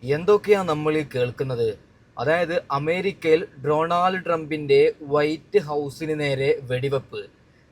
എന്തൊക്കെയാ നമ്മൾ ഈ കേൾക്കുന്നത്? അതായത് അമേരിക്കയിൽ ഡൊണാൾഡ് ട്രംപിന്റെ വൈറ്റ് ഹൗസിന് നേരെ വെടിവെപ്പ്.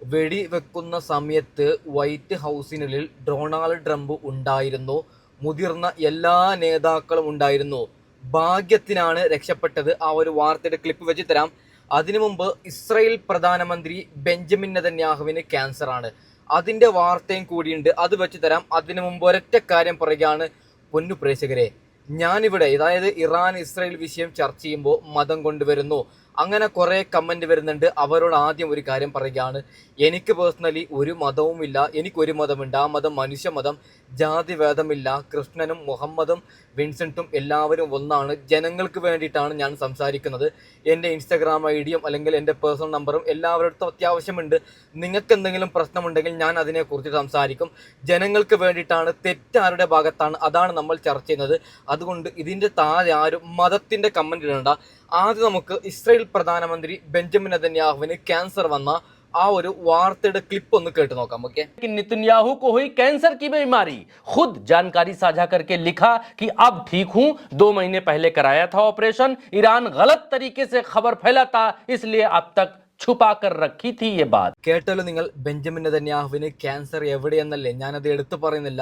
വെടിവെക്കുന്ന സമയത്ത് വൈറ്റ് ഹൗസിനുള്ളിൽ ഡൊണാൾഡ് ട്രംപ് ഉണ്ടായിരുന്നു. മുതിർന്ന എല്ലാ നേതാക്കളും ഉണ്ടായിരുന്നു. ഭാഗ്യത്തിനാണ് രക്ഷപ്പെട്ടത്. ആ ഒരു വാർത്തയുടെ ക്ലിപ്പ് വെച്ച് തരാം. അതിനു മുമ്പ് ഇസ്രായേൽ പ്രധാനമന്ത്രി ബെഞ്ചമിൻ നെതന്യാഹുവിന് ക്യാൻസർ ആണ്. അതിന്റെ വാർത്തയും കൂടിയുണ്ട്, അത് വെച്ച് തരാം. അതിനു മുമ്പ് ഒരൊറ്റ കാര്യം പറയുകയാണ് പൊന്നു പ്രേക്ഷകരെ. ഞാനിവിടെ അതായത് ഇറാൻ ഇസ്രായേൽ വിഷയം ചർച്ച ചെയ്യുമ്പോൾ മതം കൊണ്ടുവരുന്നു, അങ്ങനെ കുറേ കമന്റ് വരുന്നുണ്ട്. അവരോട് ആദ്യം ഒരു കാര്യം പറയുകയാണ്, എനിക്ക് പേഴ്സണലി ഒരു മതവുമില്ല. എനിക്കൊരു മതമുണ്ട്, ആ മതം മനുഷ്യ മതം. ജാതി ഭേദമില്ല. കൃഷ്ണനും മുഹമ്മദും വിൻസെന്റും എല്ലാവരും ഒന്നാണ്. ജനങ്ങൾക്ക് വേണ്ടിയിട്ടാണ് ഞാൻ സംസാരിക്കുന്നത്. എൻ്റെ ഇൻസ്റ്റാഗ്രാം ഐഡിയും അല്ലെങ്കിൽ എൻ്റെ പേഴ്സണൽ നമ്പറും എല്ലാവരുടെ അത്യാവശ്യമുണ്ട്. നിങ്ങൾക്ക് എന്തെങ്കിലും പ്രശ്നമുണ്ടെങ്കിൽ ഞാൻ അതിനെക്കുറിച്ച് സംസാരിക്കും. ജനങ്ങൾക്ക് വേണ്ടിയിട്ടാണ്. തെറ്റാരുടെ ഭാഗത്താണ്, അതാണ് നമ്മൾ ചർച്ച ചെയ്യുന്നത്. അതുകൊണ്ട് ഇതിൻ്റെ താഴെ ആരും മതത്തിൻ്റെ കമന്റ് ഇടണ്ട. ആദ്യം നമുക്ക് ഇസ്രായേൽ പ്രധാനമന്ത്രി ബെഞ്ചമിൻ നെതന്യാഹുവിന് ക്യാൻസർ വന്ന ആ ഒരു വാർത്തയുടെ ക്ലിപ്പ് ഒന്ന് കേട്ട് നോക്കാം. ഓക്കെ. नेतन्याहू को हुई कैंसर की बीमारी, खुद जानकारी साझा करके लिखा कि अब ठीक हूं, 2 महीने पहले कराया था ऑपरेशन, ईरान गलत तरीके से खबर फैलाता इसलिए अब तक छुपा कर रखी थी ये बात. കേട്ടല്ലോ നിങ്ങൾ, ബെഞ്ചമിൻ നെതന്യാഹുവിന് ക്യാൻസർ എവിടെയെന്നല്ലേ, ഞാനത് എടുത്തു പറയുന്നില്ല.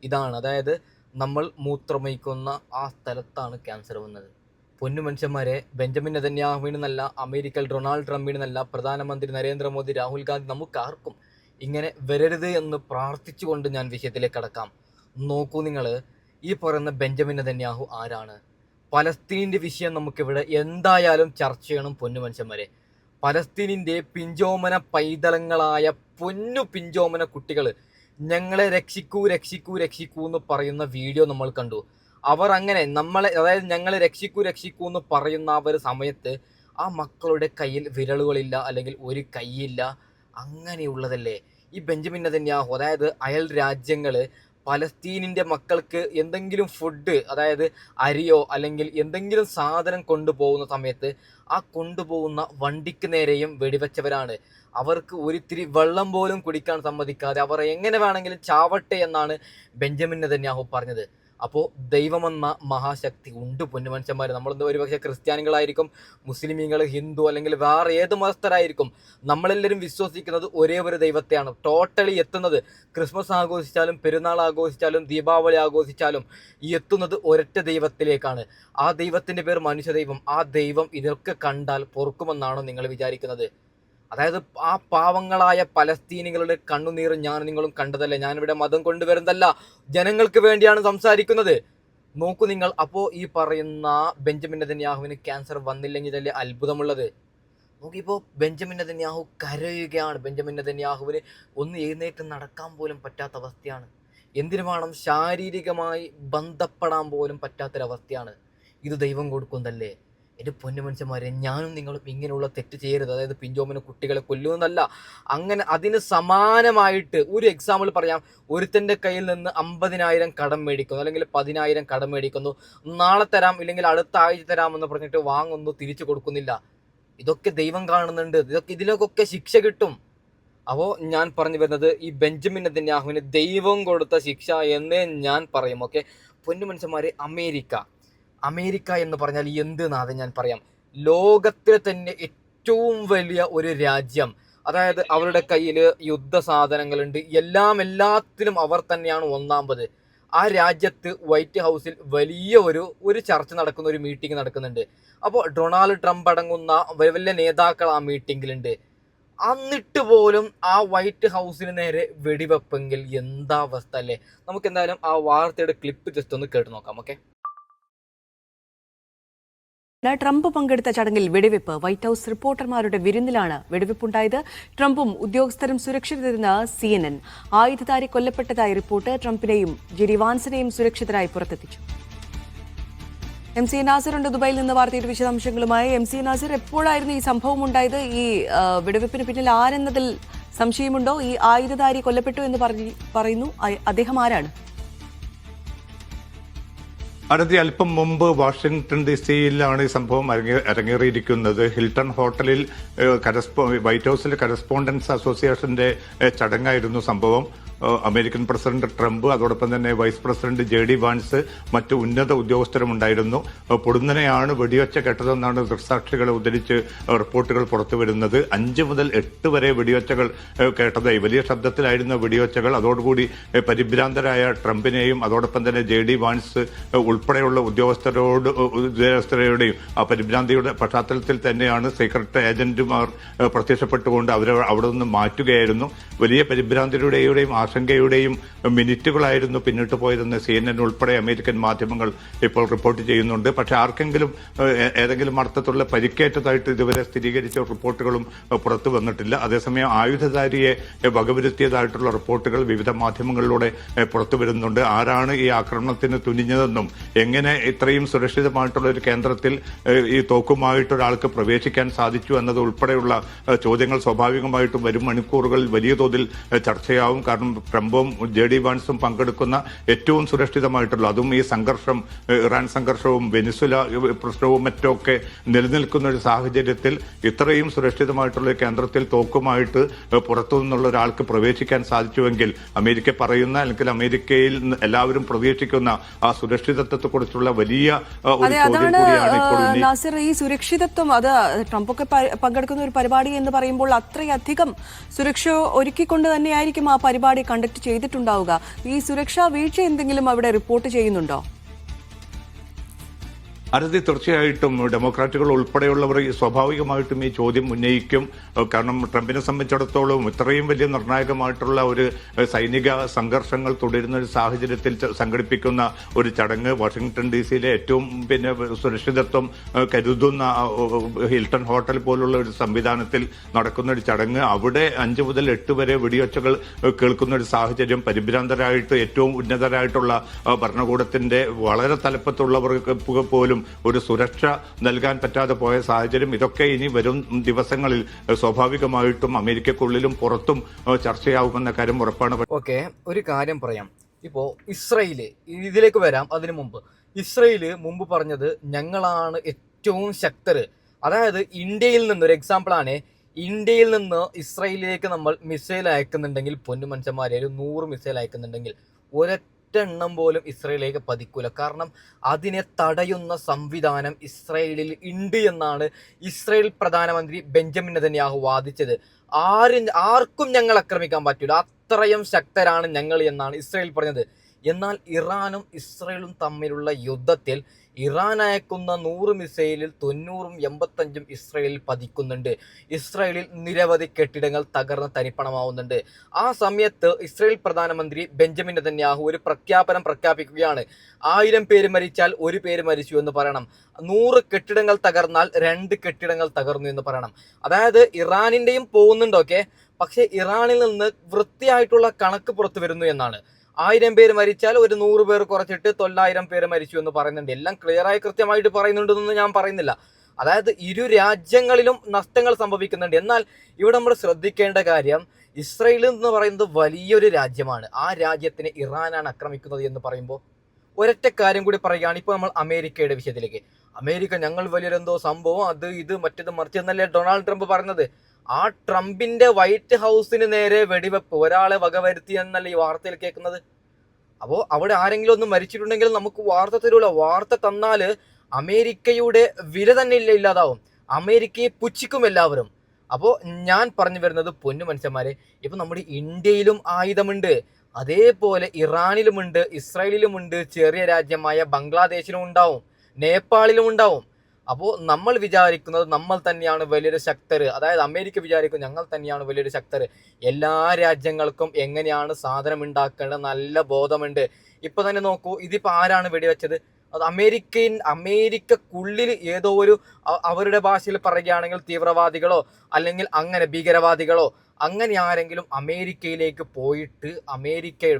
ഇതാണ്, അതായത് നമ്മൾ മൂത്രമൊഴിക്കുന്ന ആ സ്ഥലത്താണ് ക്യാൻസർ വന്നത്. പൊന്നു മനുഷ്യന്മാരെ, ബെഞ്ചമിൻ നെതന്യാഹുവിനെന്നല്ല, അമേരിക്കയിൽ ഡൊണാൾഡ് ട്രംപിനെന്നല്ല, പ്രധാനമന്ത്രി നരേന്ദ്രമോദി, രാഹുൽ ഗാന്ധി, നമുക്കാർക്കും ഇങ്ങനെ വരരുത് എന്ന് പ്രാർത്ഥിച്ചുകൊണ്ട് ഞാൻ വിഷയത്തിലേക്ക് കടക്കാം. നോക്കൂ നിങ്ങൾ, ഈ പറയുന്ന ബെഞ്ചമിൻ നെതന്യാഹു ആരാണ്? പലസ്തീനിൻ്റെ വിഷയം നമുക്കിവിടെ എന്തായാലും ചർച്ച ചെയ്യണം പൊന്നു മനുഷ്യന്മാരെ. പലസ്തീനിൻ്റെ പിഞ്ചോമന പൈതലങ്ങളായ പൊന്നു പിഞ്ചോമന കുട്ടികൾ ഞങ്ങളെ രക്ഷിക്കൂ രക്ഷിക്കൂ രക്ഷിക്കൂ എന്ന് പറയുന്ന വീഡിയോ നമ്മൾ കണ്ടു. അവർ അങ്ങനെ നമ്മളെ, അതായത് ഞങ്ങളെ രക്ഷിക്കൂ രക്ഷിക്കൂ എന്ന് പറയുന്ന ആ ഒരു സമയത്ത് ആ മക്കളുടെ കയ്യിൽ വിരലുകളില്ല, അല്ലെങ്കിൽ ഒരു കൈയില്ല. അങ്ങനെയുള്ളതല്ലേ ഈ ബെഞ്ചമിൻ നെതന്യാഹു. അതായത് അയൽ രാജ്യങ്ങൾ പലസ്തീനിൻ്റെ മക്കൾക്ക് എന്തെങ്കിലും ഫുഡ്, അതായത് അരിയോ അല്ലെങ്കിൽ എന്തെങ്കിലും സാധനം കൊണ്ടുപോകുന്ന സമയത്ത് ആ കൊണ്ടുപോകുന്ന വണ്ടിക്ക് നേരെയും വെടിവെച്ചവരാണ്. അവർക്ക് ഒരിത്തിരി വെള്ളം പോലും കുടിക്കാൻ സമ്മതിക്കാതെ അവർ എങ്ങനെ വേണമെങ്കിലും ചാവട്ടെ എന്നാണ് ബെഞ്ചമിൻ നെതന്യാഹു പറഞ്ഞത്. അപ്പോൾ ദൈവമെന്ന മഹാശക്തി ഉണ്ട് പൊന്നു മനുഷ്യന്മാർ. നമ്മളെന്തോ ഒരുപക്ഷെ ക്രിസ്ത്യാനികളായിരിക്കും, മുസ്ലിമീങ്ങൾ, ഹിന്ദു അല്ലെങ്കിൽ വേറെ ഏത് മതസ്ഥരായിരിക്കും. നമ്മളെല്ലാവരും വിശ്വസിക്കുന്നത് ഒരേ ഒരു ദൈവത്തെയാണ്. ടോട്ടലി എത്തുന്നത് ക്രിസ്മസ് ആഘോഷിച്ചാലും പെരുന്നാൾ ആഘോഷിച്ചാലും ദീപാവലി ആഘോഷിച്ചാലും എത്തുന്നത് ഒരൊറ്റ ദൈവത്തിലേക്കാണ്. ആ ദൈവത്തിൻ്റെ പേര് മനുഷ്യദൈവം. ആ ദൈവം ഇതൊക്കെ കണ്ടാൽ പൊറുക്കുമെന്നാണോ നിങ്ങൾ വിചാരിക്കുന്നത്? അതായത് ആ പാവങ്ങളായ പലസ്തീനികളുടെ കണ്ണുനീർ ഞാൻ നിങ്ങളും കണ്ടതല്ലേ. ഞാനിവിടെ മതം കൊണ്ടുവരുന്നതല്ല, ജനങ്ങൾക്ക് വേണ്ടിയാണ് സംസാരിക്കുന്നത്. നോക്കൂ നിങ്ങൾ. അപ്പോൾ ഈ പറയുന്ന ബെഞ്ചമിൻ നെതന്യാഹുവിന് ക്യാൻസർ വന്നില്ലെങ്കിൽ ഇതല്ലേ അത്ഭുതമുള്ളത്? നോക്കിയപ്പോൾ ബെഞ്ചമിൻ നെതന്യാഹു കരയുകയാണ്. ബെഞ്ചമിൻ നെതന്യാഹുവിന് ഒന്ന് എഴുന്നേറ്റ് നടക്കാൻ പോലും പറ്റാത്ത അവസ്ഥയാണ്. എന്തിനു വേണം, ശാരീരികമായി ബന്ധപ്പെടാൻ പോലും പറ്റാത്തൊരവസ്ഥയാണ്. ഇത് ദൈവം കൊടുക്കുന്നതല്ലേ? എൻ്റെ പൊന്നു മനുഷ്യന്മാരെ, ഞാനും നിങ്ങളും ഇങ്ങനെയുള്ള തെറ്റ് ചെയ്യരുത്. അതായത് പിഞ്ചോമന കുട്ടികളെ കൊല്ലുമെന്നല്ല, അങ്ങനെ അതിന് സമാനമായിട്ട് ഒരു എക്സാമ്പിൾ പറയാം. ഒരുത്തൻ്റെ കയ്യിൽ നിന്ന് 50,000 കടം മേടിക്കുന്നു, അല്ലെങ്കിൽ 10,000 കടം മേടിക്കുന്നു. നാളെ തരാം ഇല്ലെങ്കിൽ അടുത്ത ആഴ്ച തരാമെന്ന് പറഞ്ഞിട്ട് വാങ്ങുന്നു, തിരിച്ചു കൊടുക്കുന്നില്ല. ഇതൊക്കെ ദൈവം കാണുന്നുണ്ട്. ഇതിനൊക്കെ ശിക്ഷ കിട്ടും. അപ്പോൾ ഞാൻ പറഞ്ഞു വരുന്നത്, ഈ ബെഞ്ചമിൻ നെതന്യാഹുവിന് ദൈവം കൊടുത്ത ശിക്ഷ എന്നേ ഞാൻ പറയും. ഓക്കെ പൊന്നു മനുഷ്യന്മാരെ, അമേരിക്ക എന്ന് പറഞ്ഞാൽ എന്തെന്നാണ് ഞാൻ പറയാം. ലോകത്തിലെ തന്നെ ഏറ്റവും വലിയ ഒരു രാജ്യം. അതായത് അവരുടെ കയ്യിൽ യുദ്ധ സാധനങ്ങളുണ്ട്, എല്ലാത്തിലും അവർ തന്നെയാണ് ഒന്നാമത്. ആ രാജ്യത്ത് വൈറ്റ് ഹൗസിൽ വലിയ ഒരു ചർച്ച നടക്കുന്ന, ഒരു മീറ്റിംഗ് നടക്കുന്നുണ്ട്. അപ്പോൾ ഡൊണാൾഡ് ട്രംപ് അടങ്ങുന്ന വലിയ നേതാക്കൾ ആ മീറ്റിങ്ങിലുണ്ട്. എന്നിട്ട് പോലും ആ വൈറ്റ് ഹൗസിന് നേരെ വെടിവെപ്പെങ്കിൽ എന്താ അവസ്ഥ അല്ലേ? നമുക്ക് എന്തായാലും ആ വാർത്തയുടെ ക്ലിപ്പ് ജസ്റ്റ് ഒന്ന് കേട്ട് നോക്കാം. ഓക്കെ. ട്രംപ് പങ്കെടുത്ത ചടങ്ങിൽ വെടിവെപ്പ്. വൈറ്റ് ഹൌസ് റിപ്പോർട്ടർമാരുടെ വിരുന്നിലാണ് വെടിവെപ്പുണ്ടായത്. ട്രംപും ഉദ്യോഗസ്ഥരും സുരക്ഷിതരെന്ന് CNN. ആയുധധാരി കൊല്ലപ്പെട്ടതായി റിപ്പോർട്ട്. ട്രംപിനെയും ജെഡി വാൻസിനെയും സുരക്ഷിതരായി പുറത്തെത്തിച്ചു. MC നാസിർ ഉണ്ട് ദുബായിൽ നിന്ന് വാർത്തയുടെ വിശദാംശങ്ങളുമായി. MC നാസിർ, എപ്പോഴായിരുന്നു ഈ സംഭവം ഉണ്ടായത്? ഈ വെടിവെപ്പിന് പിന്നിൽ ആരെന്നതിൽ സംശയമുണ്ടോ? ഈ ആയുധധാരി കൊല്ലപ്പെട്ടു എന്ന് പറയുന്നു, അദ്ദേഹം ആരാണ്? അടുത്ത അല്പം മുമ്പ് വാഷിംഗ്ടൺ DC-യിലാണ് ഈ സംഭവം അരങ്ങേറിയിരിക്കുന്നത്. ഹിൽട്ടൺ ഹോട്ടലിൽ വൈറ്റ് ഹൌസിലെ കറസ്പോണ്ടൻസ് അസോസിയേഷന്റെ ചടങ്ങായിരുന്നു സംഭവം. അമേരിക്കൻ പ്രസിഡന്റ് ട്രംപ്, അതോടൊപ്പം തന്നെ വൈസ് പ്രസിഡന്റ് JD വാൻസ്, മറ്റു ഉന്നത ഉദ്യോഗസ്ഥരും ഉണ്ടായിരുന്നു. പൊടുന്നനെയാണ് വെടിവെച്ച കേട്ടതെന്നാണ് ദൃക്സാക്ഷികളെ ഉദ്ധരിച്ച് റിപ്പോർട്ടുകൾ പുറത്തുവരുന്നത്. 5 മുതൽ 8 വരെ വെടിവെച്ചകൾ കേട്ടതായി, വലിയ ശബ്ദത്തിലായിരുന്ന വെടിവെച്ചകൾ. അതോടുകൂടി പരിഭ്രാന്തരായ ട്രംപിനെയും അതോടൊപ്പം തന്നെ JD വാൻസ് ഉൾപ്പെടെയുള്ള ഉദ്യോഗസ്ഥരുടെയും ആ പരിഭ്രാന്തിയുടെ പശ്ചാത്തലത്തിൽ തന്നെയാണ് സീക്രട്ട് ഏജന്റുമാർ പ്രത്യക്ഷപ്പെട്ടുകൊണ്ട് അവരെ അവിടെ നിന്ന് മാറ്റുകയായിരുന്നു. വലിയ പരിഭ്രാന്തിയുടെയും ആശങ്കയുടെയും മിനിറ്റുകളായിരുന്നു പിന്നിട്ട് പോയതെന്ന് CNN ഉൾപ്പെടെ അമേരിക്കൻ മാധ്യമങ്ങൾ ഇപ്പോൾ റിപ്പോർട്ട് ചെയ്യുന്നുണ്ട്. പക്ഷെ ആർക്കെങ്കിലും ഏതെങ്കിലും അർത്ഥത്തിലുള്ള പരിക്കേറ്റതായിട്ട് ഇതുവരെ സ്ഥിരീകരിച്ച റിപ്പോർട്ടുകളും പുറത്തു വന്നിട്ടില്ല. അതേസമയം ആയുധധാരിയെ വകവരുത്തിയതായിട്ടുള്ള റിപ്പോർട്ടുകൾ വിവിധ മാധ്യമങ്ങളിലൂടെ പുറത്തു വരുന്നുണ്ട്. ആരാണ് ഈ ആക്രമണത്തിന് തുനിഞ്ഞതെന്നും എങ്ങനെ ഇത്രയും സുരക്ഷിതമായിട്ടുള്ള ഒരു കേന്ദ്രത്തിൽ ഈ തോക്കുമായിട്ടൊരാൾക്ക് പ്രവേശിക്കാൻ സാധിച്ചു എന്നത് ഉൾപ്പെടെയുള്ള ചോദ്യങ്ങൾ സ്വാഭാവികമായിട്ടും വരും മണിക്കൂറുകളിൽ വലിയ തോതിൽ ചർച്ചയാവും. കാരണം ട്രംപും JD വാൻസും പങ്കെടുക്കുന്ന ഏറ്റവും സുരക്ഷിതമായിട്ടുള്ള, അതും ഈ സംഘർഷം, ഇറാൻ സംഘർഷവും വെനിസുല പ്രശ്നവും മറ്റൊക്കെ നിലനിൽക്കുന്ന ഒരു സാഹചര്യത്തിൽ ഇത്രയും സുരക്ഷിതമായിട്ടുള്ള കേന്ദ്രത്തിൽ തോക്കുമായിട്ട് പുറത്തു നിന്നുള്ള ഒരാൾക്ക് പ്രവേശിക്കാൻ സാധിച്ചുവെങ്കിൽ അമേരിക്ക പറയുന്ന, അല്ലെങ്കിൽ അമേരിക്കയിൽ എല്ലാവരും പ്രതീക്ഷിക്കുന്ന ആ സുരക്ഷിതത്വത്തെക്കുറിച്ചുള്ള വലിയ ഒരു ചോദ്യം കൂടിയാണ് ഇപ്പോൾ നാസിർ, ഈ സുരക്ഷിതത്വം അത് ട്രംപൊക്കെ പങ്കെടുക്കുന്ന ഒരു പരിപാടി എന്ന് പറയുമ്പോൾ അത്രയധികം സുരക്ഷ ഒരുക്കിക്കൊണ്ട് തന്നെയായിരിക്കും ആ പരിപാടി കണ്ടക്ട് ചെയ്തിട്ടുണ്ടാവുക. ഈ സുരക്ഷാ വീഴ്ച എന്തെങ്കിലും അവിടെ റിപ്പോർട്ട് ചെയ്യുന്നുണ്ടോ? അരുതി തീർച്ചയായിട്ടും ഡെമോക്രാറ്റുകൾ ഉൾപ്പെടെയുള്ളവർ സ്വാഭാവികമായിട്ടും ഈ ചോദ്യം ഉന്നയിക്കും. കാരണം ട്രംപിനെ സംബന്ധിച്ചിടത്തോളം ഇത്രയും വലിയ നിർണായകമായിട്ടുള്ള ഒരു സൈനിക സംഘർഷങ്ങൾ തുടരുന്ന ഒരു സാഹചര്യത്തിൽ സംഘടിപ്പിക്കുന്ന ഒരു ചടങ്ങ്, വാഷിംഗ്ടൺ DC-യിലെ ഏറ്റവും സുരക്ഷിതത്വം കരുതുന്ന ഹിൽട്ടൺ ഹോട്ടൽ പോലുള്ള ഒരു സംവിധാനത്തിൽ നടക്കുന്ന ഒരു ചടങ്ങ്, അവിടെ 5 മുതൽ 8 വരെ വെടിവെച്ചകൾ കേൾക്കുന്ന ഒരു സാഹചര്യം, പരിഭ്രാന്തരായിട്ട് ഏറ്റവും ഉന്നതരായിട്ടുള്ള ഭരണകൂടത്തിന്റെ വളരെ തലപ്പത്തുള്ളവർക്ക് പോലും ഒരു സുരക്ഷ നൽകാൻ പറ്റാതെ പോയ സാഹചര്യം, ഇതൊക്കെ ഇനി വരും ദിവസങ്ങളിൽ സ്വാഭാവികമായിട്ടും അമേരിക്കക്കുള്ളിലും പുറത്തും ചർച്ചയാവുമെന്ന കാര്യം ഉറപ്പാണ്. ഓക്കെ, ഒരു കാര്യം പറയാം. ഇപ്പോൾ ഇസ്രയേല്, ഇതിലേക്ക് വരാം. അതിനു മുമ്പ് ഇസ്രയേല് മുമ്പ് പറഞ്ഞത് ഞങ്ങളാണ് ഏറ്റവും ശക്തര്. അതായത് ഇന്ത്യയിൽ നിന്ന്, ഒരു എക്സാമ്പിളാണ്, ഇന്ത്യയിൽ നിന്ന് ഇസ്രയേലിലേക്ക് നമ്മൾ മിസൈൽ അയക്കുന്നുണ്ടെങ്കിൽ, പൊന്നു മനുഷ്യന്മാരെ, ഒരു 100 മിസൈൽ അയക്കുന്നുണ്ടെങ്കിൽ ഒരെണ്ണം പോലും ഇസ്രയേലിലേക്ക് പതിക്കൂല. കാരണം അതിനെ തടയുന്ന സംവിധാനം ഇസ്രയേലിൽ ഉണ്ട് എന്നാണ് ഇസ്രയേൽ പ്രധാനമന്ത്രി ബെഞ്ചമിൻ നെതന്യാഹു വാദിച്ചത്. ആർക്കും ഞങ്ങൾ ആക്രമിക്കാൻ പറ്റൂല, അത്രയും ശക്തരാണ് ഞങ്ങൾ എന്നാണ് ഇസ്രയേൽ പറഞ്ഞത്. എന്നാൽ ഇറാനും ഇസ്രയേലും തമ്മിലുള്ള യുദ്ധത്തിൽ ഇറാൻ അയക്കുന്ന 100 മിസൈലിൽ 90ഉം 85ഉം ഇസ്രയേലിൽ പതിക്കുന്നുണ്ട്. ഇസ്രയേലിൽ നിരവധി കെട്ടിടങ്ങൾ തകർന്ന് തരിപ്പണമാവുന്നുണ്ട്. ആ സമയത്ത് ഇസ്രയേൽ പ്രധാനമന്ത്രി ബെഞ്ചമിൻ നെതന്യാഹു ഒരു പ്രഖ്യാപിക്കുകയാണ്. 1000 പേര് മരിച്ചാൽ 1 പേര് മരിച്ചു എന്ന് പറയണം. 100 കെട്ടിടങ്ങൾ തകർന്നാൽ 2 കെട്ടിടങ്ങൾ തകർന്നു എന്ന് പറയണം. അതായത് ഇറാനിന്റെയും പോകുന്നുണ്ടൊക്കെ, പക്ഷെ ഇറാനിൽ നിന്ന് വൃത്തിയായിട്ടുള്ള കണക്ക് പുറത്തു വരുന്നു എന്നാണ്. 1000 പേര് മരിച്ചാൽ ഒരു 100 പേർ കുറച്ചിട്ട് 900 പേര് മരിച്ചു എന്ന് പറയുന്നുണ്ട്. എല്ലാം ക്ലിയറായി കൃത്യമായിട്ട് പറയുന്നുണ്ടെന്ന് ഞാൻ പറയുന്നില്ല. അതായത് ഇരു രാജ്യങ്ങളിലും നഷ്ടങ്ങൾ സംഭവിക്കുന്നുണ്ട്. എന്നാൽ ഇവിടെ നമ്മൾ ശ്രദ്ധിക്കേണ്ട കാര്യം, ഇസ്രയേൽ എന്ന് പറയുന്നത് വലിയൊരു രാജ്യമാണ്. ആ രാജ്യത്തിനെ ഇറാനാണ് ആക്രമിക്കുന്നത് എന്ന് പറയുമ്പോൾ ഒരൊറ്റ കാര്യം കൂടി പറയുകയാണ്. ഇപ്പോൾ നമ്മൾ അമേരിക്കയുടെ വിഷയത്തിലേക്ക്, അമേരിക്ക ഞങ്ങൾ വലിയൊരെന്തോ സംഭവം, അത് ഇത് മറ്റേത് മറിച്ച് എന്നല്ലേ ഡൊണാൾഡ് ട്രംപ് പറഞ്ഞത്. ആ ട്രംപിന്റെ വൈറ്റ് ഹൗസിന് നേരെ വെടിവെപ്പ്, ഒരാളെ വകവരുത്തി എന്നല്ലേ ഈ വാർത്തയിൽ കേൾക്കുന്നത്. അപ്പോൾ അവിടെ ആരെങ്കിലും ഒന്ന് മരിച്ചിട്ടുണ്ടെങ്കിൽ നമുക്ക് വാർത്ത തരൂല. വാർത്ത തന്നാൽ അമേരിക്കയുടെ വില തന്നെ ഇല്ലാതാവും. അമേരിക്കയെ പുച്ഛിക്കും എല്ലാവരും. അപ്പോൾ ഞാൻ പറഞ്ഞു വരുന്നത്, പൊന്നു മനുഷ്യന്മാരെ, ഇപ്പൊ നമ്മുടെ ഇന്ത്യയിലും ആയുധമുണ്ട്, അതേപോലെ ഇറാനിലുമുണ്ട്, ഇസ്രായേലിലുമുണ്ട്, ചെറിയ രാജ്യമായ ബംഗ്ലാദേശിലും ഉണ്ടാവും, നേപ്പാളിലും ഉണ്ടാവും. അപ്പോൾ നമ്മൾ വിചാരിക്കുന്നത് നമ്മൾ തന്നെയാണ് വലിയൊരു ശക്തർ. അതായത് അമേരിക്ക വിചാരിക്കും ഞങ്ങൾ തന്നെയാണ് വലിയൊരു ശക്തർ. എല്ലാ രാജ്യങ്ങൾക്കും എങ്ങനെയാണ് സാധനം ഉണ്ടാക്കേണ്ടത് നല്ല ബോധമുണ്ട്. ഇപ്പൊ തന്നെ നോക്കൂ, ഇതിപ്പോ ആരാണ് വെടിവെച്ചത്? അത് അമേരിക്കക്കുള്ളിൽ ഏതോ ഒരു, അവരുടെ ഭാഷയിൽ പറയുകയാണെങ്കിൽ തീവ്രവാദികളോ അല്ലെങ്കിൽ അങ്ങനെ ഭീകരവാദികളോ അങ്ങനെ ആരെങ്കിലും അമേരിക്കയിലേക്ക് പോയിട്ട്,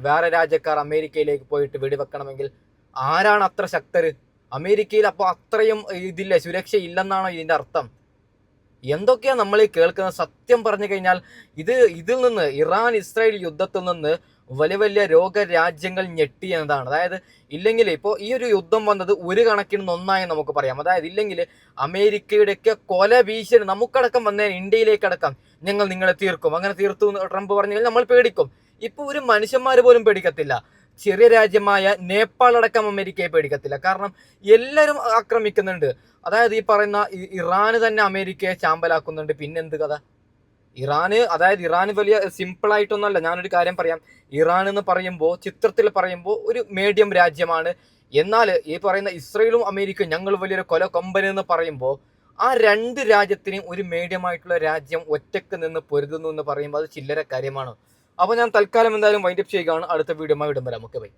വേറെ രാജ്യക്കാർ അമേരിക്കയിലേക്ക് പോയിട്ട് വെടിവെക്കണമെങ്കിൽ ആരാണ് അത്ര ശക്തർ? അമേരിക്കയിൽ അപ്പോൾ അത്രയും ഇതില്ല, സുരക്ഷ ഇല്ലെന്നാണോ ഇതിന്റെ അർത്ഥം? എന്തൊക്കെയാ നമ്മൾ കേൾക്കുന്നത്? സത്യം പറഞ്ഞു കഴിഞ്ഞാൽ ഇതിൽ നിന്ന്, ഇറാൻ ഇസ്രായേൽ യുദ്ധത്തിൽ നിന്ന് വലിയ വലിയ രാജ്യങ്ങൾ ഞെട്ടി എന്നതാണ്. അതായത് ഇല്ലെങ്കിൽ ഇപ്പോൾ ഈ ഒരു യുദ്ധം വന്നത് ഒരു കണക്കിന് നന്നായി നമുക്ക് പറയാം. അതായത് ഇല്ലെങ്കിൽ അമേരിക്കയുടെയൊക്കെ കൊല ഭീഷണി നമുക്കടക്കം വന്നേ, ഇന്ത്യയിലേക്ക് അടക്കം ഞങ്ങൾ നിങ്ങളെ തീർക്കും, അങ്ങനെ തീർത്തു ട്രംപ് പറഞ്ഞു കഴിഞ്ഞാൽ നമ്മൾ പേടിക്കും. ഇപ്പൊ ഒരു മനുഷ്യന്മാർ പോലും പേടിക്കത്തില്ല. ചെറിയ രാജ്യമായ നേപ്പാൾ അടക്കം അമേരിക്കയെ പേടിക്കത്തില്ല. കാരണം എല്ലാവരും ആക്രമിക്കുന്നുണ്ട്. അതായത് ഈ പറയുന്ന ഇറാന് തന്നെ അമേരിക്കയെ ചാമ്പലാക്കുന്നുണ്ട്. പിന്നെന്ത് കഥ? ഇറാന് വലിയ സിമ്പിൾ ആയിട്ടൊന്നല്ല. ഞാനൊരു കാര്യം പറയാം. ഇറാൻ എന്ന് പറയുമ്പോൾ, ചിത്രത്തിൽ പറയുമ്പോൾ ഒരു മീഡിയം രാജ്യമാണ്. എന്നാൽ ഈ പറയുന്ന ഇസ്രയേലും അമേരിക്കയും ഞങ്ങൾ വലിയൊരു കൊല കൊമ്പൻ എന്ന് പറയുമ്പോൾ ആ രണ്ട് രാജ്യത്തിനും ഒരു മീഡിയം ആയിട്ടുള്ള രാജ്യം ഒറ്റക്ക് നിന്ന് പൊരുതുന്നു എന്ന് പറയുമ്പോൾ അത് ചില്ലറ കാര്യമാണ്. അപ്പോൾ ഞാൻ തൽക്കാലം എന്തായാലും വൈൻഡപ്പ് ചെയ്യുകയാണ്. അടുത്ത വീഡിയോ ഇടും വരാം. Okay bye.